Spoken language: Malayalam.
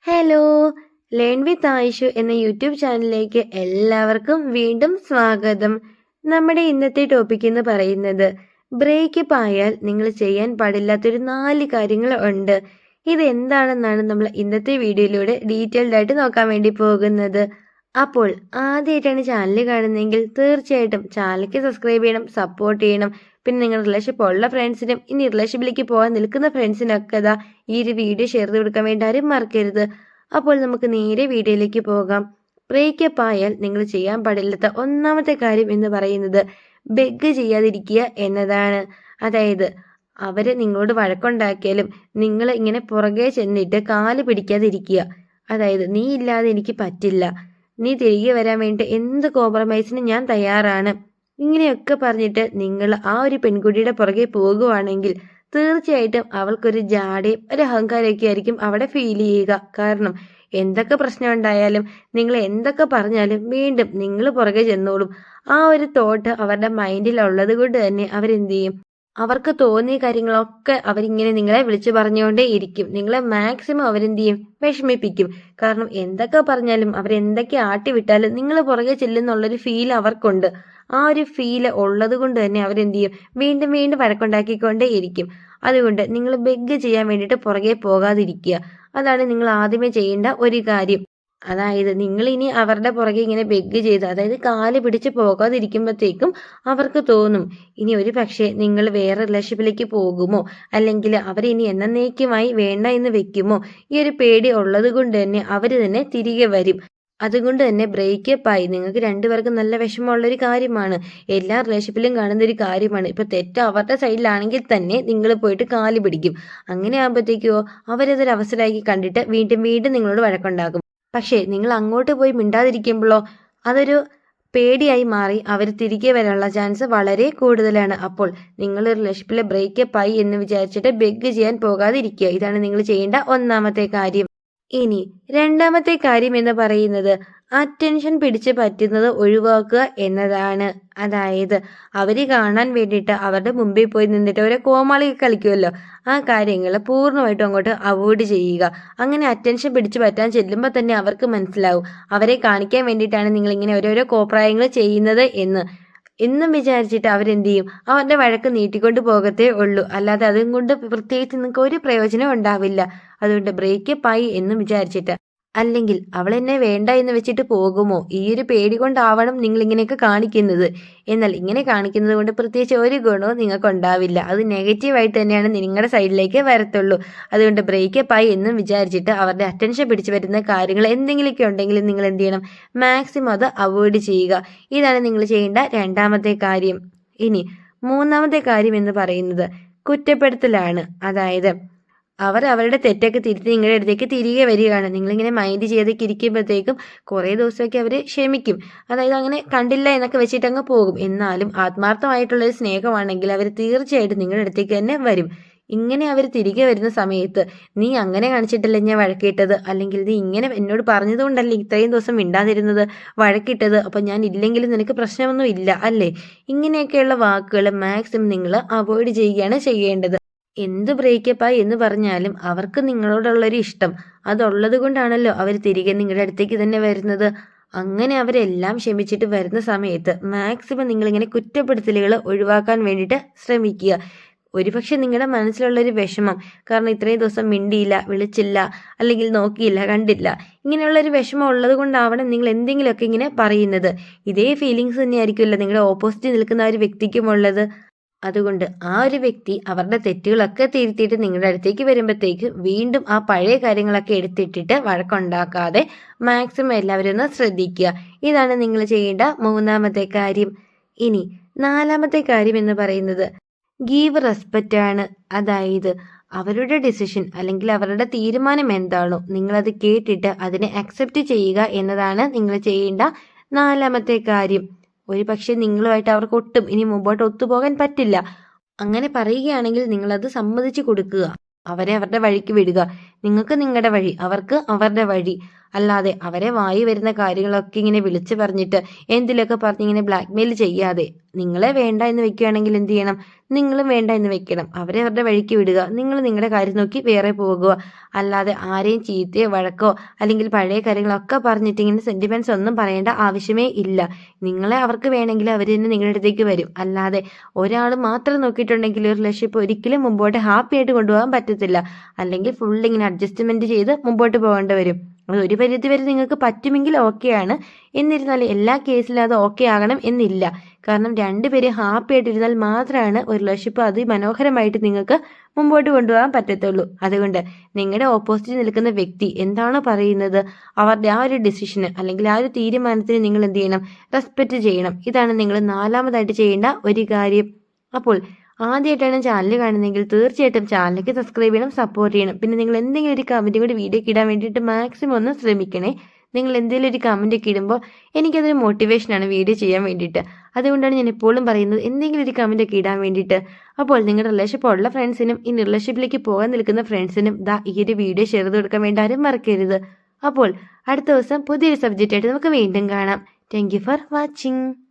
ഹലോ! ലേൺ വിത്ത് ആയിഷു എന്ന യൂട്യൂബ് ചാനലിലേക്ക് എല്ലാവർക്കും വീണ്ടും സ്വാഗതം. നമ്മുടെ ഇന്നത്തെ ടോപ്പിക് എന്ന് പറയുന്നത് ബ്രേക്കപ്പ് ആയാൽ നിങ്ങൾ ചെയ്യാൻ പാടില്ലാത്തൊരു 4 കാര്യങ്ങൾ ഉണ്ട്. ഇതെന്താണെന്നാണ് നമ്മൾ ഇന്നത്തെ വീഡിയോയിലൂടെ ഡീറ്റെയിൽഡ് ആയിട്ട് നോക്കാൻ വേണ്ടി പോകുന്നത്. അപ്പോൾ ആദ്യമായിട്ടാണ് ചാനൽ കാണുന്നതെങ്കിൽ തീർച്ചയായിട്ടും ചാനലിലേക്ക് സബ്സ്ക്രൈബ് ചെയ്യണം, സപ്പോർട്ട് ചെയ്യണം. പിന്നെ നിങ്ങൾ റിലേഷൻഷിപ്പ് ഉള്ള ഫ്രണ്ട്സിനും ഇനി റിലേഷൻഷിപ്പിലേക്ക് പോകാൻ നിൽക്കുന്ന ഫ്രണ്ട്സിനൊക്കെ ഈ ഒരു വീഡിയോ ഷെയർ ചെയ്ത് കൊടുക്കാൻ വേണ്ടി ആരും മറക്കരുത്. അപ്പോൾ നമുക്ക് നേരെ വീഡിയോയിലേക്ക് പോകാം. ബ്രേക്കപ്പ് ആയാൽ നിങ്ങൾ ചെയ്യാൻ പാടില്ലാത്ത ഒന്നാമത്തെ കാര്യം എന്ന് പറയുന്നത് ബെഗ് ചെയ്യാതിരിക്കുക എന്നതാണ്. അതായത് അവര് നിങ്ങളോട് വഴക്കുണ്ടാക്കിയാലും നിങ്ങൾ ഇങ്ങനെ പുറകെ ചെന്നിട്ട് കാല് പിടിക്കാതിരിക്കുക. അതായത് നീ ഇല്ലാതെ എനിക്ക് പറ്റില്ല, നീ തിരികെ വരാൻ വേണ്ടി എന്ത് കോംപ്രമൈസിനും ഞാൻ തയ്യാറാണ്, ഇങ്ങനെയൊക്കെ പറഞ്ഞിട്ട് നിങ്ങൾ ആ ഒരു പെൺകുട്ടിയുടെ പുറകെ പോകുവാണെങ്കിൽ തീർച്ചയായിട്ടും അവൾക്കൊരു ജാടയും ഒരു അഹങ്കാരമൊക്കെ ആയിരിക്കും അവിടെ ഫീൽ ചെയ്യുക. കാരണം എന്തൊക്കെ പ്രശ്നം ഉണ്ടായാലും നിങ്ങൾ എന്തൊക്കെ പറഞ്ഞാലും വീണ്ടും നിങ്ങൾ പുറകെ ചെന്നോളും. ആ ഒരു തോട്ട് അവരുടെ മൈൻഡിൽ ഉള്ളത് കൊണ്ട് തന്നെ അവരെന്ത് ചെയ്യും, അവർക്ക് തോന്നിയ കാര്യങ്ങളൊക്കെ അവരിങ്ങനെ നിങ്ങളെ വിളിച്ചു പറഞ്ഞുകൊണ്ടേ ഇരിക്കും. നിങ്ങളെ മാക്സിമം അവരെന്ത് ചെയ്യും, വിഷമിപ്പിക്കും. കാരണം എന്തൊക്കെ പറഞ്ഞാലും അവരെന്തൊക്കെ ആട്ടിവിട്ടാലും നിങ്ങൾ പുറകെ ചെല്ലുന്നുള്ളൊരു ഫീൽ അവർക്കുണ്ട്. ആ ഒരു ഫീൽ ഉള്ളത് കൊണ്ട് തന്നെ അവരെന്ത് ചെയ്യും, വീണ്ടും വീണ്ടും വഴക്കുണ്ടാക്കിക്കൊണ്ടേ ഇരിക്കും. അതുകൊണ്ട് നിങ്ങൾ ബെഗ് ചെയ്യാൻ വേണ്ടിയിട്ട് പുറകെ പോകാതിരിക്കുക. അതാണ് നിങ്ങൾ ആദ്യമേ ചെയ്യേണ്ട ഒരു കാര്യം. അതായത് നിങ്ങൾ ഇനി അവരുടെ പുറകെ ഇങ്ങനെ ബെഗ് ചെയ്ത്, അതായത് കാല് പിടിച്ച് പോകാതിരിക്കുമ്പോഴത്തേക്കും അവർക്ക് തോന്നും ഇനി ഒരു പക്ഷേ നിങ്ങൾ വേറെ റിലേഷൻഷിപ്പിലേക്ക് പോകുമോ, അല്ലെങ്കിൽ അവരിനി എന്നേക്കുമായി വേണ്ട എന്ന് വെക്കുമോ. ഈ ഒരു പേടി ഉള്ളത് കൊണ്ട് തന്നെ അവർ തന്നെ തിരികെ വരും. അതുകൊണ്ട് തന്നെ ബ്രേക്കപ്പ് ആയി നിങ്ങൾക്ക് രണ്ടുപേർക്കും നല്ല വിഷമമുള്ളൊരു കാര്യമാണ്. എല്ലാ റിലേഷൻഷിപ്പിലും കാണുന്ന ഒരു കാര്യമാണ്. ഇപ്പൊ തെറ്റ് അവരുടെ സൈഡിലാണെങ്കിൽ തന്നെ നിങ്ങൾ പോയിട്ട് കാല് പിടിക്കും. അങ്ങനെ ആകുമ്പോഴത്തേക്കോ അവരതൊരു അവസരമാക്കി കണ്ടിട്ട് വീണ്ടും വീണ്ടും നിങ്ങളോട് വഴക്കുണ്ടാകും. പക്ഷേ നിങ്ങൾ അങ്ങോട്ട് പോയി മിണ്ടാതിരിക്കുമ്പോഴോ അതൊരു പേടിയായി മാറി അവർ തിരികെ വരാനുള്ള ചാൻസ് വളരെ കൂടുതലാണ്. അപ്പോൾ നിങ്ങൾ റിലേഷൻഷിപ്പിൽ ബ്രേക്കപ്പ് ആയി എന്ന് വിചാരിച്ചിട്ട് ബെഗ് ചെയ്യാൻ പോകാതിരിക്കുക. ഇതാണ് നിങ്ങൾ ചെയ്യേണ്ട ഒന്നാമത്തെ കാര്യം. ഇനി രണ്ടാമത്തെ കാര്യം എന്ന് പറയുന്നത് അറ്റൻഷൻ പിടിച്ച് പറ്റുന്നത് ഒഴിവാക്കുക എന്നതാണ്. അതായത് അവര് കാണാൻ വേണ്ടിയിട്ട് അവരുടെ മുമ്പിൽ പോയി നിന്നിട്ട് ഒരു കോമാളി കളിക്കുമല്ലോ, ആ കാര്യങ്ങൾ പൂർണ്ണമായിട്ടും അങ്ങോട്ട് അവോയ്ഡ് ചെയ്യുക. അങ്ങനെ അറ്റൻഷൻ പിടിച്ച് പറ്റാൻ ചെല്ലുമ്പോൾ തന്നെ അവർക്ക് മനസ്സിലാവും അവരെ കാണിക്കാൻ വേണ്ടിയിട്ടാണ് നിങ്ങൾ ഇങ്ങനെ ഓരോരോ കോപ്രായങ്ങൾ ചെയ്യുന്നത് എന്ന്. എന്നും വിചാരിച്ചിട്ട് അവരെന്ത് ചെയ്യും, അവരുടെ വഴക്ക് നീട്ടിക്കൊണ്ട് പോകത്തേ ഉള്ളൂ. അല്ലാതെ അതും കൊണ്ട് പ്രത്യേകിച്ച് നിങ്ങൾക്ക് ഒരു പ്രയോജനം ഉണ്ടാവില്ല. അതുകൊണ്ട് ബ്രേക്കപ്പ് ആയി എന്നും വിചാരിച്ചിട്ട്, അല്ലെങ്കിൽ അവൾ എന്നെ വേണ്ട എന്ന് വെച്ചിട്ട് പോകുമോ, ഈ ഒരു പേടി കൊണ്ടാവണം നിങ്ങൾ ഇങ്ങനെയൊക്കെ കാണിക്കുന്നത്. എന്നാൽ ഇങ്ങനെ കാണിക്കുന്നത് കൊണ്ട് പ്രത്യേകിച്ച് ഒരു ഗുണവും നിങ്ങൾക്ക് ഉണ്ടാവില്ല. അത് നെഗറ്റീവായിട്ട് തന്നെയാണ് നിങ്ങളുടെ സൈഡിലേക്ക് വരത്തുള്ളൂ. അതുകൊണ്ട് ബ്രേക്കപ്പ് ആയി എന്നും വിചാരിച്ചിട്ട് അവരുടെ അറ്റൻഷൻ പിടിച്ചു വരുന്ന കാര്യങ്ങൾ എന്തെങ്കിലുമൊക്കെ ഉണ്ടെങ്കിൽ നിങ്ങൾ എന്ത് ചെയ്യണം, മാക്സിമം അത് അവോയ്ഡ് ചെയ്യുക. ഇതാണ് നിങ്ങൾ ചെയ്യേണ്ട രണ്ടാമത്തെ കാര്യം. ഇനി മൂന്നാമത്തെ കാര്യം എന്ന് പറയുന്നത് കുറ്റപ്പെടുത്തലാണ്. അതായത് അവർ അവരുടെ തെറ്റൊക്കെ തിരുത്തി നിങ്ങളുടെ അടുത്തേക്ക് തിരികെ വരികയാണ്. നിങ്ങളിങ്ങനെ മൈൻഡ് ചെയ്തൊക്കെ ഇരിക്കുമ്പോഴത്തേക്കും കുറേ ദിവസമൊക്കെ അവർ ക്ഷമിക്കും. അതായത് അങ്ങനെ കണ്ടില്ല എന്നൊക്കെ വെച്ചിട്ട് അങ്ങ് പോകും. എന്നാലും ആത്മാർത്ഥമായിട്ടുള്ളൊരു സ്നേഹമാണെങ്കിൽ അവർ തീർച്ചയായിട്ടും നിങ്ങളുടെ അടുത്തേക്ക് തന്നെ വരും. ഇങ്ങനെ അവർ തിരികെ വരുന്ന സമയത്ത് നീ അങ്ങനെ കാണിച്ചിട്ടല്ലേ ഞാൻ വഴക്കിട്ടത്, അല്ലെങ്കിൽ നീ ഇങ്ങനെ എന്നോട് പറഞ്ഞതുകൊണ്ടല്ലേ ഇത്രയും ദിവസം മിണ്ടാതിരുന്നത്, വഴക്കിട്ടത്, അപ്പം ഞാൻ ഇല്ലെങ്കിലും നിനക്ക് പ്രശ്നമൊന്നും ഇല്ല അല്ലേ, ഇങ്ങനെയൊക്കെയുള്ള വാക്കുകൾ മാക്സിമം നിങ്ങൾ അവോയ്ഡ് ചെയ്യുകയാണ് ചെയ്യേണ്ടത്. എന്ത് ബ്രേക്കപ്പായി എന്ന് പറഞ്ഞാലും അവർക്ക് നിങ്ങളോടുള്ളൊരു ഇഷ്ടം അതുള്ളത് കൊണ്ടാണല്ലോ അവർ തിരികെ നിങ്ങളുടെ അടുത്തേക്ക് തന്നെ വരുന്നത്. അങ്ങനെ അവരെല്ലാം ക്ഷമിച്ചിട്ട് വരുന്ന സമയത്ത് മാക്സിമം നിങ്ങളിങ്ങനെ കുറ്റപ്പെടുത്തലുകൾ ഒഴിവാക്കാൻ വേണ്ടിയിട്ട് ശ്രമിക്കുക. ഒരുപക്ഷെ നിങ്ങളുടെ മനസ്സിലുള്ളൊരു വിഷമം, കാരണം ഇത്രയും ദിവസം മിണ്ടിയില്ല, വിളിച്ചില്ല, അല്ലെങ്കിൽ നോക്കിയില്ല, കണ്ടില്ല, ഇങ്ങനെയുള്ളൊരു വിഷമം ഉള്ളത് കൊണ്ടാവണം നിങ്ങൾ എന്തെങ്കിലുമൊക്കെ ഇങ്ങനെ പറയുന്നത്. ഇതേ ഫീലിങ്സ് തന്നെയായിരിക്കുമല്ലോ നിങ്ങളുടെ ഓപ്പോസിറ്റ് നിൽക്കുന്ന ഒരു വ്യക്തിക്കും ഉള്ളത്. അതുകൊണ്ട് ആ ഒരു വ്യക്തി അവരുടെ തെറ്റുകളൊക്കെ തിരുത്തിയിട്ട് നിങ്ങളുടെ അടുത്തേക്ക് വരുമ്പോഴത്തേക്ക് വീണ്ടും ആ പഴയ കാര്യങ്ങളൊക്കെ എടുത്തിട്ടിട്ട് വഴക്കുണ്ടാക്കാതെ മാക്സിമം എല്ലാവരും ഒന്ന് ശ്രദ്ധിക്കുക. ഇതാണ് നിങ്ങൾ ചെയ്യേണ്ട മൂന്നാമത്തെ കാര്യം. ഇനി നാലാമത്തെ കാര്യം എന്ന് പറയുന്നത് ഗീവ് റെസ്പെക്റ്റ് ആണ്. അതായത് അവരുടെ ഡിസിഷൻ അല്ലെങ്കിൽ അവരുടെ തീരുമാനം എന്താണോ നിങ്ങളത് കേട്ടിട്ട് അതിനെ അക്സെപ്റ്റ് ചെയ്യുക എന്നതാണ് നിങ്ങൾ ചെയ്യേണ്ട നാലാമത്തെ കാര്യം. ഒരു പക്ഷെ നിങ്ങളുമായിട്ട് അവർക്ക് ഒട്ടും ഇനി മുമ്പോട്ട് ഒത്തുപോകാൻ പറ്റില്ല. അങ്ങനെ പറയുകയാണെങ്കിൽ നിങ്ങളത് സമ്മതിച്ചു കൊടുക്കുക. അവരെ അവരുടെ വഴിക്ക് വിടുക. നിങ്ങൾക്ക് നിങ്ങളുടെ വഴി, അവർക്ക് അവരുടെ വഴി. അല്ലാതെ അവരെ വായി വരുന്ന കാര്യങ്ങളൊക്കെ ഇങ്ങനെ വിളിച്ചു പറഞ്ഞിട്ട് എന്തിലൊക്കെ പറഞ്ഞ് ഇങ്ങനെ ബ്ലാക്ക്മെയിൽ ചെയ്യാതെ നിങ്ങളെ വേണ്ട എന്ന് വെക്കുകയാണെങ്കിൽ എന്ത് ചെയ്യണം? നിങ്ങളും വേണ്ട എന്ന് വെക്കണം. അവരെ അവരുടെ വഴിക്ക് വിടുക. നിങ്ങൾ നിങ്ങളുടെ കാര്യം നോക്കി വേറെ പോകുക. അല്ലാതെ ആരെയും ചീത്തയോ വഴക്കോ അല്ലെങ്കിൽ പഴയ കാര്യങ്ങളൊക്കെ പറഞ്ഞിട്ട് ഇങ്ങനെ സെന്റിമെന്റ്സ് ഒന്നും പറയേണ്ട ആവശ്യമേ ഇല്ല. നിങ്ങളെ അവർക്ക് വേണമെങ്കിൽ അവർ തന്നെ നിങ്ങളുടെ അടുത്തേക്ക് വരും. അല്ലാതെ ഒരാൾ മാത്രം നോക്കിയിട്ടുണ്ടെങ്കിൽ ഒരു റിലേഷൻഷിപ്പ് ഒരിക്കലും മുമ്പോട്ട് ഹാപ്പി ആയിട്ട് കൊണ്ടുപോകാൻ പറ്റത്തില്ല. അല്ലെങ്കിൽ ഫുൾ ഇങ്ങനെ അഡ്ജസ്റ്റ്മെന്റ് ചെയ്ത് മുമ്പോട്ട് പോകേണ്ടി വരും. അത് ഒരു പരിധി വരെ നിങ്ങൾക്ക് പറ്റുമെങ്കിൽ ഓക്കെയാണ്. എന്നിരുന്നാലും എല്ലാ കേസിലും അത് ഓക്കെ ആകണം എന്നില്ല. കാരണം രണ്ടുപേരും ഹാപ്പി ആയിട്ടിരുന്നാൽ മാത്രമാണ് ഒരു റിലേഷൻഷിപ്പ് അതിമനോഹരമായിട്ട് നിങ്ങൾക്ക് മുമ്പോട്ട് കൊണ്ടുപോകാൻ പറ്റത്തുള്ളൂ. അതുകൊണ്ട് നിങ്ങളുടെ ഓപ്പോസിറ്റ് നിൽക്കുന്ന വ്യക്തി എന്താണോ പറയുന്നത് അവരുടെ ആ ഒരു ഡിസിഷന് അല്ലെങ്കിൽ ആ ഒരു തീരുമാനത്തിന് നിങ്ങൾ എന്ത് ചെയ്യണം? റെസ്പെക്റ്റ് ചെയ്യണം. ഇതാണ് നിങ്ങൾ നാലാമതായിട്ട് ചെയ്യേണ്ട ഒരു കാര്യം. അപ്പോൾ ആദ്യമായിട്ടാണ് ചാനൽ കാണുന്നതെങ്കിൽ തീർച്ചയായിട്ടും ചാനലിലേക്ക് സബ്സ്ക്രൈബ് ചെയ്യണം, സപ്പോർട്ട് ചെയ്യണം. പിന്നെ നിങ്ങൾ എന്തെങ്കിലും ഒരു കമൻറ്റ് കൂടി വീഡിയോക്ക് ഇടാൻ വേണ്ടിയിട്ട് മാക്സിമം ഒന്ന് ശ്രമിക്കണേ. നിങ്ങൾ എന്തെങ്കിലും ഒരു കമൻ്റ് ഒക്കെ ഇടുമ്പോൾ എനിക്കതൊരു മോട്ടിവേഷനാണ് വീഡിയോ ചെയ്യാൻ വേണ്ടിയിട്ട്. അതുകൊണ്ടാണ് ഞാൻ എപ്പോഴും പറയുന്നത് എന്തെങ്കിലും ഒരു കമൻ്റ് ഒക്കെ ഇടാൻ വേണ്ടിയിട്ട്. അപ്പോൾ നിങ്ങളുടെ റിലേഷൻഷിപ്പ് ഉള്ള ഫ്രണ്ട്സിനും ഇനി റിലേഷൻഷിപ്പിലേക്ക് പോകാൻ നിൽക്കുന്ന ഫ്രണ്ട്സിനും ഈ ഒരു വീഡിയോ ഷെയർ ചെയ്ത് കൊടുക്കാൻ വേണ്ടി ആരും മറക്കരുത്. അപ്പോൾ അടുത്ത ദിവസം പുതിയൊരു സബ്ജക്റ്റ് ആയിട്ട് നമുക്ക് വീണ്ടും കാണാം. Thank you for watching.